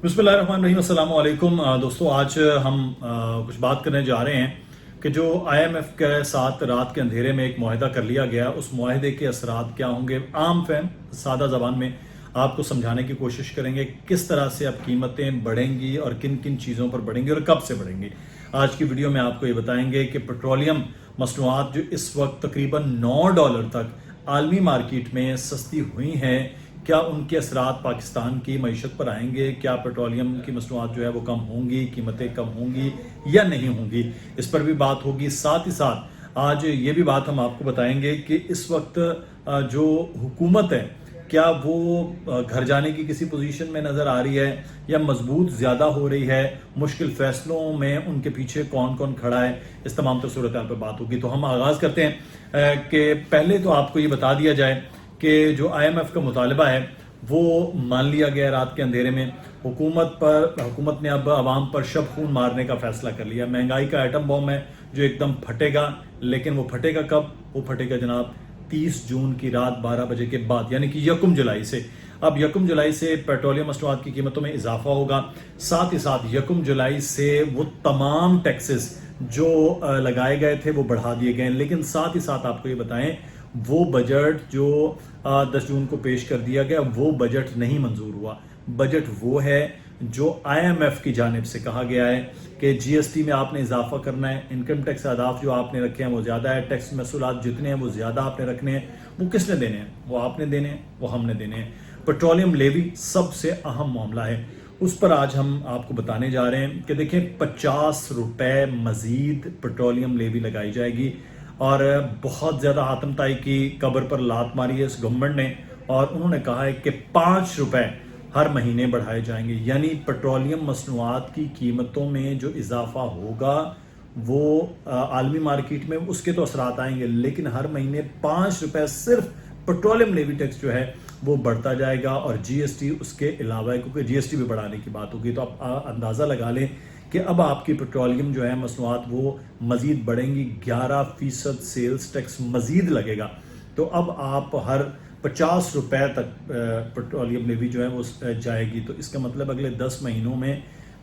बिस्मिल्लाहिर्रहमानिर्रहीम, अस्सलाम वालेकुम दोस्तों। आज हम कुछ बात करने जा रहे हैं कि जो IMF के साथ रात के अंधेरे में एक मुआहदा कर लिया गया, उस मुआहदे के असरात क्या होंगे। आम फहम सादा ज़बान में आपको समझाने की कोशिश करेंगे किस तरह से अब कीमतें बढ़ेंगी और किन किन चीज़ों पर बढ़ेंगी और कब से बढ़ेंगी। आज की वीडियो में आपको ये बताएंगे कि पेट्रोलियम मसनूआत जो इस वक्त तकरीबन $9 तक आलमी मार्केट में सस्ती हुई हैं, क्या उनके असरात पाकिस्तान की मईशत पर आएंगे। क्या पेट्रोलियम की मसनूआत जो है वो कम होंगी, कीमतें कम होंगी या नहीं होंगी, इस पर भी बात होगी। साथ ही साथ आज ये भी बात हम आपको बताएंगे कि इस वक्त जो हुकूमत है, क्या वो घर जाने की किसी पोजीशन में नज़र आ रही है या मजबूत ज़्यादा हो रही है। मुश्किल फैसलों में उनके पीछे कौन कौन खड़ा है, इस तमाम तर सूरत हाल पर बात होगी। तो हम आगाज़ करते हैं कि पहले तो आपको ये बता दिया जाए कि जो IMF का मुतालबा है वो मान लिया गया रात के अंधेरे में। हुकूमत ने अब आवाम पर शब खून मारने का फैसला कर लिया। महंगाई का एटम बॉम्ब है जो एकदम फटेगा, लेकिन वो फटेगा कब? वो फटेगा जनाब 30 जून की रात 12 बजे के बाद, यानी कि 1 जुलाई से। अब 1 जुलाई से पेट्रोलियम मसनूआत की कीमतों में इजाफा होगा। साथ ही साथ 1 जुलाई से वो तमाम टैक्सेस जो लगाए गए थे वो बढ़ा दिए गए। लेकिन साथ ही साथ आपको ये बताएं, वो बजट जो 10 जून को पेश कर दिया गया, वो बजट नहीं मंजूर हुआ। बजट वो है जो IMF की जानिब से कहा गया है कि GST में आपने इजाफा करना है, इनकम टैक्स अहदाफ जो आपने रखे हैं वो ज़्यादा है, टैक्स महसूलात जितने हैं वो ज़्यादा आपने रखने हैं। वो किसने देने हैं? वो आपने देने हैं, वो हमने देने हैं। पेट्रोलियम लेवी सबसे अहम मामला है, उस पर आज हम आपको बताने जा रहे हैं कि देखें, 50 रुपए मजीद पेट्रोलियम लेवी लगाई जाएगी और बहुत ज़्यादा आतमताई की कब्र पर लात मारी है इस गवर्नमेंट ने, और उन्होंने कहा है कि 5 रुपए हर महीने बढ़ाए जाएंगे। यानी पेट्रोलियम मसनूआत की कीमतों में जो इजाफा होगा वो आलमी मार्केट में उसके तो असरात आएंगे, लेकिन हर महीने 5 रुपए सिर्फ पेट्रोलियम लेवी टैक्स जो है वो बढ़ता जाएगा। और GST उसके अलावा है, क्योंकि GST भी बढ़ाने की बात होगी। तो आप अंदाज़ा लगा लें कि अब आपकी पेट्रोलियम जो है मसनूआत वो मज़ीद बढ़ेंगी। 11% सेल्स टैक्स मज़ीद लगेगा। तो अब आप हर 50 रुपए तक पेट्रोलियम लेवी जो है वो जाएगी। तो इसका मतलब अगले 10 महीनों में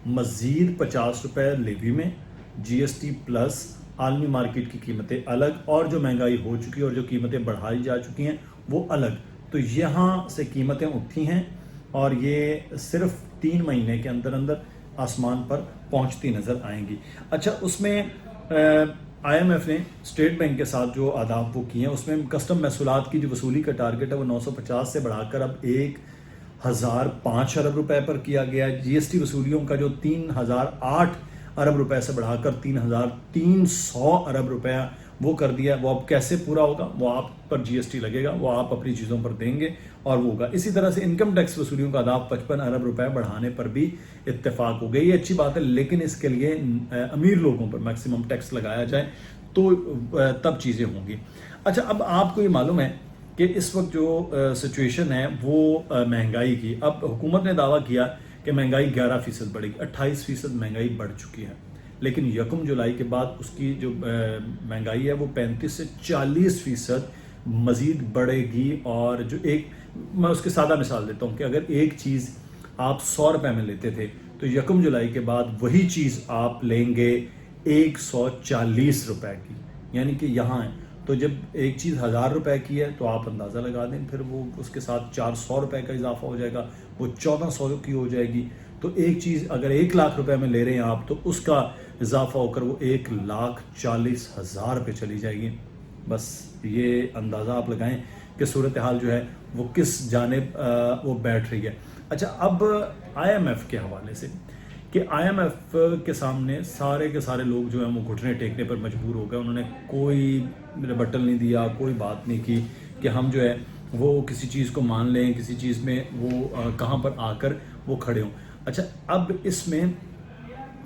मज़ीद 50 रुपए लेवी में, GST प्लस आलमी मार्केट की कीमतें अलग, और जो महंगाई हो चुकी है और जो कीमतें बढ़ाई जा चुकी हैं वो अलग। तो यहाँ से कीमतें उठती हैं और ये सिर्फ 3 महीने के अंदर अंदर आसमान पर पहुंचती नजर आएंगी। अच्छा, उसमें IMF ने स्टेट बैंक के साथ जो आदाब वो किए हैं, उसमें कस्टम महसूलात की जो वसूली का टारगेट है वो 950 से बढ़ाकर अब 1005 अरब रुपए पर किया गया है। GST वसूलियों का जो 3008 अरब रुपए से बढ़ाकर 3300 अरब रुपया वो कर दिया। वो अब कैसे पूरा होगा? वो आप पर GST लगेगा, वो आप अपनी चीज़ों पर देंगे और वो होगा। इसी तरह से इनकम टैक्स वसूलियों का आदाब 55 अरब रुपए बढ़ाने पर भी इत्तेफाक हो गई। ये अच्छी बात है, लेकिन इसके लिए अमीर लोगों पर मैक्सिमम टैक्स लगाया जाए तो तब चीज़ें होंगी। अच्छा, अब आपको ये मालूम है कि इस वक्त जो सिचुएशन है वो महंगाई की, अब हुकूमत ने दावा किया कि महंगाई 11% बढ़ेगी। 28% महंगाई बढ़ चुकी है, लेकिन 1 जुलाई के बाद उसकी जो महंगाई है वो 35 से 40% मज़ीद बढ़ेगी। और जो मैं उसकी सादा मिसाल देता हूँ कि अगर एक चीज़ आप 100 रुपए में लेते थे तो 1 जुलाई के बाद वही चीज़ आप लेंगे 140 रुपए की, यानी कि यहाँ है। तो जब एक चीज़ 1000 रुपए की है तो आप अंदाज़ा लगा दें, फिर वो उसके साथ 400 रुपए का इजाफा हो जाएगा, वो 1400 की हो जाएगी। तो एक चीज़ अगर 1 लाख रुपए में ले रहे हैं आप, तो उसका इजाफा होकर वो 1,40,000 रुपये चली जाएगी। बस ये अंदाज़ा आप लगाएं कि सूरत हाल जो है वो किस जानिब वो बैठ रही है। अच्छा, अब IMF के हवाले से कि IMF के सामने सारे के सारे लोग जो हैं वो घुटने टेकने पर मजबूर हो गए। उन्होंने कोई रिबटल नहीं दिया, कोई बात नहीं की कि हम जो है वो किसी चीज़ को मान लें, किसी चीज़ में वो कहाँ पर आकर वो खड़े हों। अच्छा, अब इसमें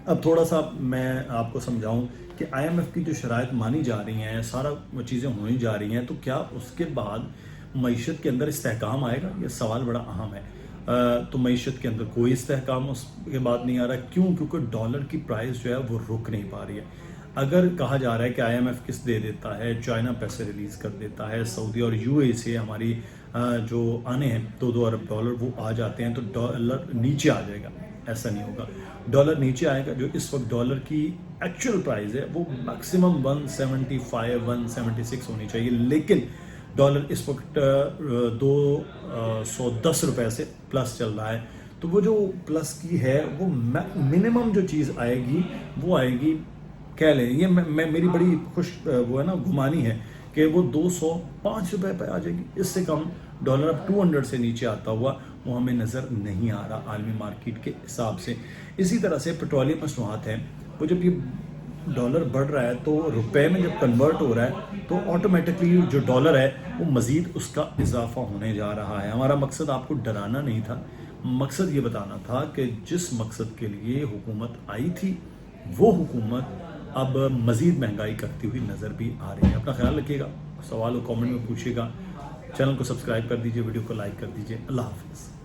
अब थोड़ा सा मैं आपको समझाऊं कि IMF की जो शराइत मानी जा रही हैं, सारा चीज़ें होनी जा रही हैं, तो क्या उसके बाद मईशत के अंदर इस्तेहकाम आएगा? ये सवाल बड़ा अहम है। तो मईशत के अंदर कोई इस्तेहकाम उसके बाद नहीं आ रहा। क्यों? क्योंकि डॉलर की प्राइस जो है वो रुक नहीं पा रही है। अगर कहा जा रहा है कि IMF किस्त दे देता है, चाइना पैसे रिलीज़ कर देता है, सऊदी और UAE से हमारी जो आने हैं $2-2 अरब वो आ जाते हैं, तो डॉलर नीचे आ जाएगा। ऐसा नहीं होगा। डॉलर नीचे आएगा, जो इस वक्त डॉलर की एक्चुअल प्राइस है वो मैक्सिमम 175 176 होनी चाहिए, लेकिन डॉलर इस वक्त 210 रुपए से प्लस चल रहा है। तो वो जो प्लस की है वो मिनिमम जो चीज़ आएगी वो आएगी, कह लें ये मैं मेरी बड़ी खुश वो है ना गुमानी है कि वो 205 रुपए पे आ जाएगी। इससे कम डॉलर अब 200 से नीचे आता हुआ वो हमें नज़र नहीं आ रहा आलमी मार्केट के हिसाब से। इसी तरह से पेट्रोलियम मसनूआत हैं, वो जब ये डॉलर बढ़ रहा है तो रुपए में जब कन्वर्ट हो रहा है तो ऑटोमेटिकली जो डॉलर है वो मज़ीद उसका इजाफा होने जा रहा है। हमारा मकसद आपको डराना नहीं था, मकसद ये बताना था कि जिस मकसद के लिए हुकूमत आई थी वो हुकूमत अब मज़ीद महंगाई करती हुई नज़र भी आ रही है। अपना ख्याल रखिएगा, सवाल कमेंट में पूछिएगा, चैनल को सब्सक्राइब कर दीजिए, वीडियो को लाइक कर दीजिए। अल्लाह हाफ़िज़।